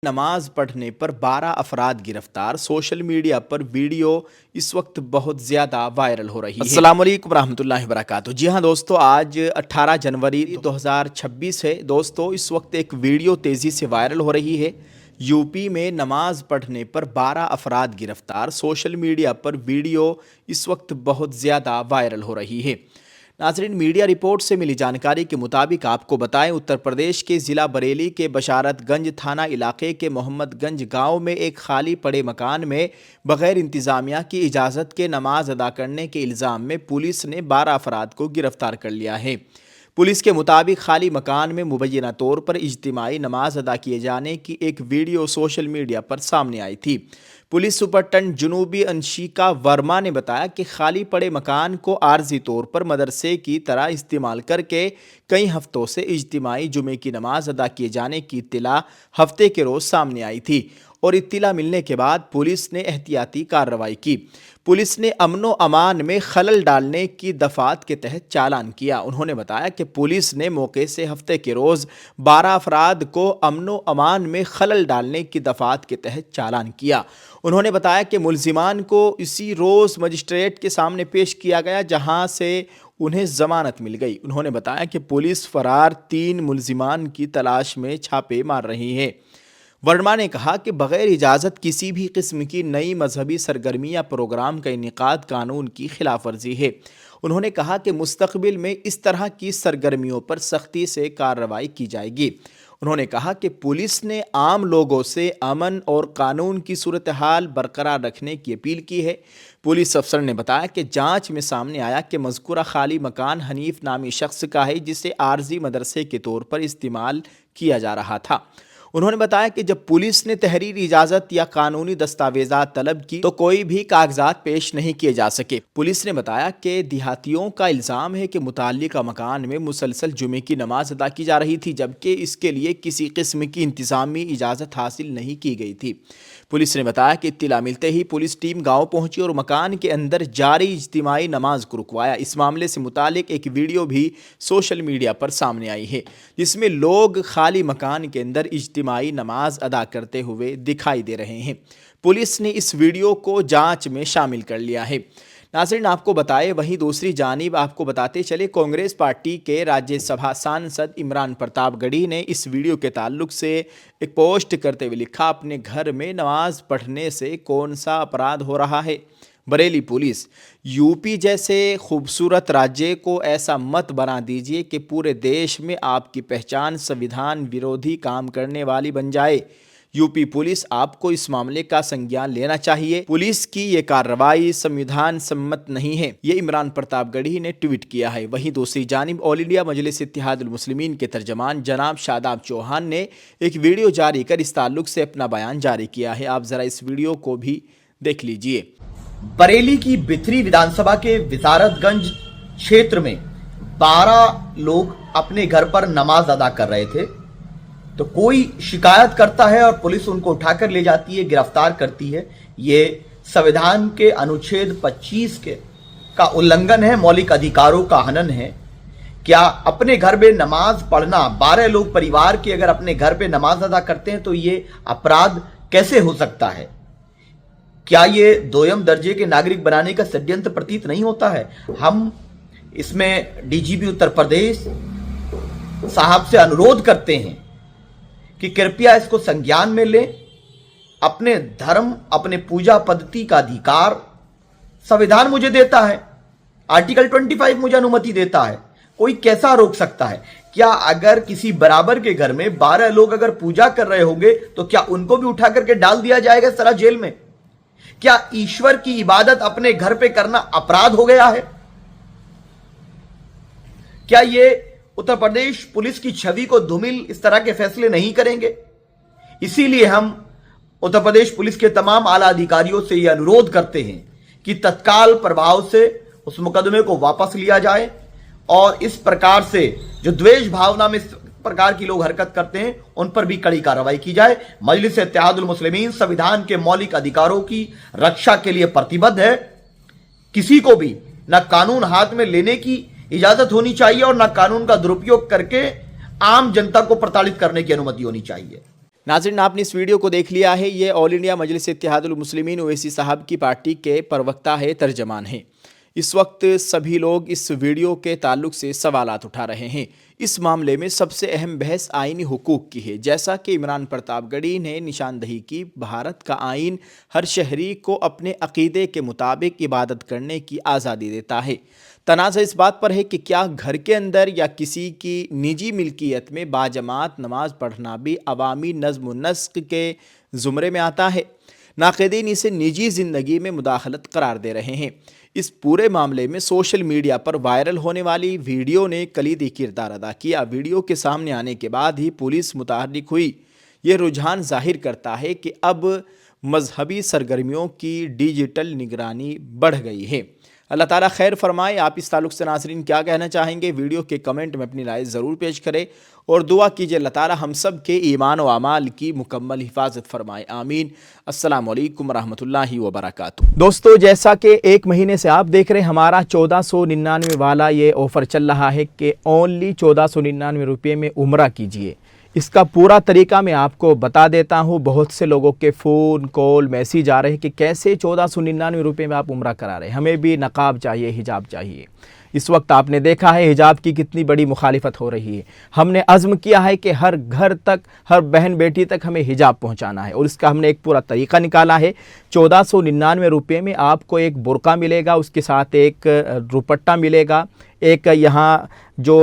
नमाज पढ़ने पर 12 अफराद गिरफ्तार। सोशल मीडिया पर वीडियो इस वक्त बहुत ज़्यादा वायरल हो रही है। अस्सलाम वालेकुम रहमतुल्लाहि व बरकातुहू। जी हाँ दोस्तों, आज 18 जनवरी 2026 है। दोस्तों, इस वक्त एक वीडियो तेज़ी से वायरल हो रही है। यूपी में नमाज पढ़ने पर 12 अफराद गिरफ्तार। सोशल मीडिया पर वीडियो इस वक्त बहुत ज़्यादा वायरल हो रही है। नाज़रीन, मीडिया रिपोर्ट से मिली जानकारी के मुताबिक आपको बताएं, उत्तर प्रदेश के ज़िला बरेली के बशारतगंज थाना इलाके के मोहम्मदगंज गांव में एक खाली पड़े मकान में बग़ैर इंतज़ामिया की इजाज़त के नमाज अदा करने के इल्ज़ाम में पुलिस ने 12 अफराद को गिरफ़्तार कर लिया है। पुलिस के मुताबिक खाली मकान में मुबैना तौर पर इज्तिमाई नमाज अदा किए जाने की एक वीडियो सोशल मीडिया पर सामने आई थी। पुलिस सुपरटेंडेंट जुनूबी अंशिका वर्मा ने बताया कि खाली पड़े मकान को आर्जी तौर पर मदरसे की तरह इस्तेमाल करके कई हफ्तों से इज्तिमाई जुमे की नमाज अदा किए जाने की इत्तला हफ्ते के रोज़ सामने आई थी और इत्तला मिलने के बाद पुलिस ने एहतियाती कार्रवाई की। पुलिस ने अमनो अमान में खलल डालने की दफ़ात के तहत चालान किया। उन्होंने बताया कि पुलिस ने मौके से हफ्ते के रोज़ 12 अफराद को अमनो अमान में खलल डालने की दफ़ात के तहत चालान किया। उन्होंने बताया कि मुल्ज़िमान को इसी रोज़ मजिस्ट्रेट के सामने पेश किया गया, जहां से उन्हें ज़मानत मिल गई। उन्होंने बताया कि पुलिस फरार 3 मुल्ज़िमान की तलाश में छापे मार रही है। वर्मा ने कहा कि बग़ैर इजाज़त किसी भी किस्म की नई मजहबी सरगर्मी या प्रोग्राम का इनेकाद कानून की खिलाफ वर्जी है। उन्होंने कहा कि मुस्तक़बिल में इस तरह की सरगर्मियों पर सख्ती से कार्रवाई की जाएगी। उन्होंने कहा कि पुलिस ने आम लोगों से अमन और कानून की सूरत हाल बरकरार रखने की अपील की है। पुलिस अफसर ने बताया कि जांच में सामने आया कि मज़कूरा खाली मकान हनीफ नामी शख्स का है, जिसे आर्जी मदरसे के तौर पर इस्तेमाल किया जा रहा था। उन्होंने बताया कि जब पुलिस ने तहरीरी इजाज़त या कानूनी दस्तावेज़ात तलब की तो कोई भी कागजात पेश नहीं किए जा सके। पुलिस ने बताया कि देहातियों का इल्ज़ाम है कि मुताल्लिका मकान में मुसलसल जुमे की नमाज अदा की जा रही थी, जबकि इसके लिए किसी किस्म की इंतज़ामी इजाज़त हासिल नहीं की गई थी। पुलिस ने बताया कि इत्तला मिलते ही पुलिस टीम गाँव पहुंची और मकान के अंदर जारी इज्तिमाई नमाज को रुकवाया। इस मामले से मुतालिक एक वीडियो भी सोशल मीडिया पर सामने आई है, जिसमें लोग खाली मकान के अंदर इज्तिमाई नमाज अदा करते हुए दिखाई दे रहे हैं। पुलिस ने इस वीडियो को जांच में शामिल कर लिया है। नाज़रीन, आपको बताएं, वहीं दूसरी जानिब आपको बताते चले, कांग्रेस पार्टी के राज्यसभा सांसद इमरान प्रतापगढ़ी ने इस वीडियो के ताल्लुक से एक पोस्ट करते हुए लिखा, अपने घर में नमाज पढ़ने से कौन सा अपराध हो रहा है। बरेली पुलिस, यूपी जैसे खूबसूरत राज्य को ऐसा मत बना दीजिए कि पूरे देश में आपकी पहचान संविधान विरोधी काम करने वाली बन जाए। यूपी पुलिस, आपको इस मामले का संज्ञान लेना चाहिए। पुलिस की ये कार्रवाई संविधान सम्मत नहीं है, ये इमरान प्रतापगढ़ी ने ट्वीट किया है। वहीं दूसरी जानिब ऑल इंडिया मजलिस इत्तेहादुल मुस्लिमीन के तर्जमान जनाब शादाब चौहान ने एक वीडियो जारी कर इस ताल्लुक से अपना बयान जारी किया है। आप जरा इस वीडियो को भी देख लीजिए। बरेली की बिथरी विधानसभा के विसारतगंज क्षेत्र में 12 लोग अपने घर पर नमाज अदा कर रहे थे, तो कोई शिकायत करता है और पुलिस उनको उठाकर ले जाती है, गिरफ्तार करती है। ये संविधान के अनुच्छेद 25 का उल्लंघन है, मौलिक अधिकारों का हनन है। क्या अपने घर में नमाज पढ़ना, 12 लोग परिवार के अगर अपने घर पे नमाज अदा करते हैं तो ये अपराध कैसे हो सकता है? क्या ये दोयम दर्जे के नागरिक बनाने का षड्यंत्र प्रतीत नहीं होता है? हम इसमें डीजीपी उत्तर प्रदेश साहब से अनुरोध करते हैं कि कृपया इसको संज्ञान में लें। अपने धर्म, अपने पूजा पद्धति का अधिकार संविधान मुझे देता है, आर्टिकल 25 मुझे अनुमति देता है, कोई कैसा रोक सकता है? क्या अगर किसी बराबर के घर में 12 लोग अगर पूजा कर रहे होंगे तो क्या उनको भी उठा करके डाल दिया जाएगा सारा जेल में? क्या ईश्वर की इबादत अपने घर पे करना अपराध हो गया है? क्या ये उत्तर प्रदेश पुलिस की छवि को धूमिल इस तरह के फैसले नहीं करेंगे? इसीलिए हम उत्तर प्रदेश पुलिस के तमाम आला अधिकारियों से यह अनुरोध करते हैं कि तत्काल प्रभाव से उस मुकदमे को वापस लिया जाए और इस प्रकार से जो द्वेष भावना में इस प्रकार की लोग हरकत करते हैं उन पर भी कड़ी कार्रवाई की जाए। मजलिस इत्तेहादुल मुस्लिमीन संविधान के मौलिक अधिकारों की रक्षा के लिए प्रतिबद्ध है। किसी को भी न कानून हाथ में लेने की इजाजत होनी चाहिए और न कानून का दुरुपयोग करके आम जनता को प्रताड़ित करने की अनुमति होनी चाहिए। नाज़रीन, आपने इस वीडियो को देख लिया है। ये ऑल इंडिया मजलिस इत्तेहादुल मुस्लिमीन ओवैसी साहब की पार्टी के प्रवक्ता है, तर्जमान हैं। इस वक्त सभी लोग इस वीडियो के ताल्लुक से सवालात उठा रहे हैं। इस मामले में सबसे अहम बहस आइनी हुकूक की है। जैसा कि इमरान प्रतापगढ़ी ने निशानदही की, भारत का आइन हर शहरी को अपने अकीदे के मुताबिक इबादत करने की आज़ादी देता है। तनाज़ा इस बात पर है कि क्या घर के अंदर या किसी की निजी मिल्कियत में बाजमात नमाज पढ़ना भी अवामी नज़्म व नस्क के ज़ुमरे में आता है। नाक़दीन इसे निजी ज़िंदगी में मुदाखलत करार दे रहे हैं। इस पूरे मामले में सोशल मीडिया पर वायरल होने वाली वीडियो ने कलीदी किरदार अदा किया। वीडियो के सामने आने के बाद ही पुलिस मुतहर्रिक हुई। ये रुझान जाहिर करता है कि अब मजहबी सरगर्मियों की डिजिटल निगरानी बढ़ गई है। अल्लाह ताला खैर फरमाए। आप इस ताल्लुक़ से नाज़रीन क्या कहना चाहेंगे? वीडियो के कमेंट में अपनी राय ज़रूर पेश करें और दुआ कीजिए अल्लाह ताला हम सब के ईमान व अमाल की मुकम्मल हिफाजत फरमाए। आमीन। अस्सलामु अलैकुम रहमतुल्लाहि व बरकातुहू। दोस्तों, जैसा कि एक महीने से आप देख रहे हैं, हमारा 1499 वाला ये ऑफ़र चल रहा है कि ओनली 1499 रुपये में उम्रा कीजिए। इसका पूरा तरीका मैं आपको बता देता हूँ। बहुत से लोगों के फ़ोन कॉल मैसेज आ रहे हैं कि कैसे 1499 रुपये में आप उम्रा करा रहे हैं, हमें भी नकाब चाहिए, हिजाब चाहिए। इस वक्त आपने देखा है हिजाब की कितनी बड़ी मुखालिफत हो रही है। हमने अज़्म किया है कि हर घर तक, हर बहन बेटी तक हमें हिजाब पहुंचाना है और इसका हमने एक पूरा तरीका निकाला है। 1499 रुपये में आपको एक बुर्का मिलेगा, उसके साथ एक दुपट्टा मिलेगा, एक यहाँ जो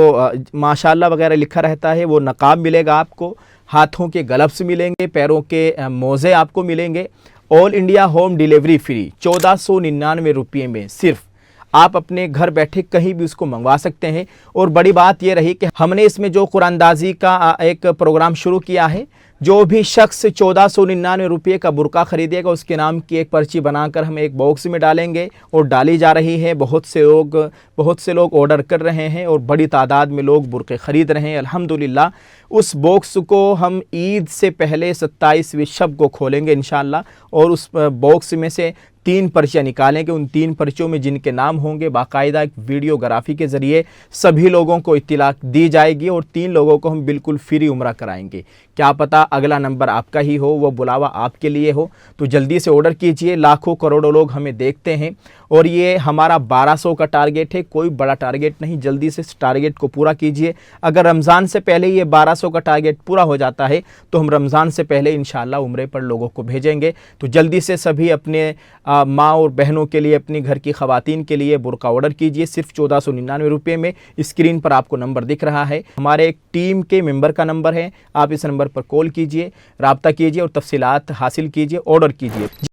माशाअल्लाह वगैरह लिखा रहता है वो नकाब मिलेगा आपको, हाथों के ग्लव्स मिलेंगे, पैरों के मोज़े आपको मिलेंगे। All India home delivery free 1499 रुपये में सिर्फ आप अपने घर बैठे कहीं भी उसको मंगवा सकते हैं। और बड़ी बात यह रही कि हमने इसमें जो कुरानदाजी का एक प्रोग्राम शुरू किया है, जो भी शख्स 1499 रुपये का बुर्का ख़रीदेगा उसके नाम की एक पर्ची बनाकर हम एक बॉक्स में डालेंगे और डाली जा रही है। बहुत से लोग ऑर्डर कर रहे हैं और बड़ी तादाद में लोग बुर्के ख़रीद रहे हैं अल्हम्दुलिल्लाह। उस बॉक्स को हम ईद से पहले 27वीं शब को खोलेंगे इंशाअल्लाह और उस बॉक्स में से 3 पर्चियाँ निकालेंगे। उन 3 पर्चियों में जिनके नाम होंगे बाकायदा एक वीडियोग्राफी के ज़रिए सभी लोगों को इत्तला दी जाएगी और 3 लोगों को हम बिल्कुल फ्री उम्रा कराएंगे। क्या पता अगला नंबर आपका ही हो, वो बुलावा आपके लिए हो। तो जल्दी से ऑर्डर कीजिए। लाखों करोड़ों लोग हमें देखते हैं और ये हमारा 1200 का टारगेट है, कोई बड़ा टारगेट नहीं। जल्दी से इस टारगेट को पूरा कीजिए। अगर रमज़ान से पहले ये 1200 का टारगेट पूरा हो जाता है तो हम रमज़ान से पहले इंशाअल्लाह उम्रे पर लोगों को भेजेंगे। तो जल्दी से सभी अपने माँ और बहनों के लिए, अपनी घर की ख़वातीन के लिए बुर्का ऑर्डर कीजिए सिर्फ 1499 रुपये में। स्क्रीन पर आपको नंबर दिख रहा है, हमारे एक टीम के मेंबर का नंबर है। आप इस नंबर पर कॉल कीजिए, राब्ता कीजिए और तफसीलात हासिल कीजिए, ऑर्डर कीजिए।